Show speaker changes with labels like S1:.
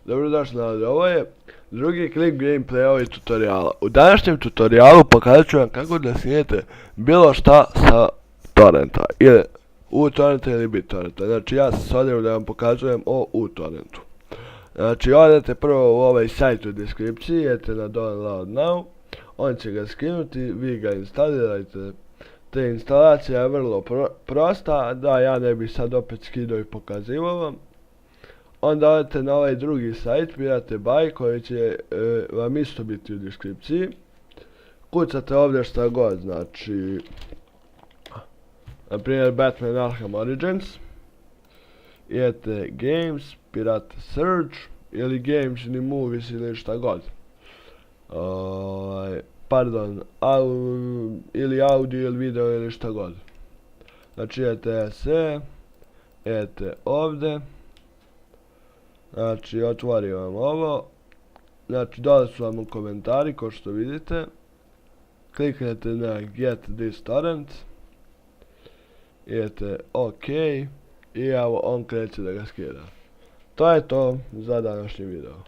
S1: Dobrodošli na ovo je drugi klip gameplaya tutoriala. U današnjem tutorialu pokazat ću vam kako da skinete bilo šta sa torrenta ili u torrenta ili BitTorrenta. Znači ja sam sada da vam pokazujem o uTorrentu. Znači odete prvo u ovaj sajt u deskripciji, idete na download now, on će ga skinuti, vi ga instalirajte. Te instalacija je vrlo prosta, da ja ne bi sad opet skidao i pokazivao vam. Onda odete na ovaj drugi sajt, birate buy koji će vam isto biti u deskripciji. Kucate ovdje šta god, znači na primjer Batman Arkham Origins. Idete games, birate search ili games ili movies ili šta god. Pardon, ili audio ili video ili šta god. Znači idete se, idete ovdje. Znači otvori vam ovo. Znači dole su vam u komentari kao što vidite. Kliknete na get this torrent. Idete ok. I evo on kreće da ga skida. To je to za današnji video.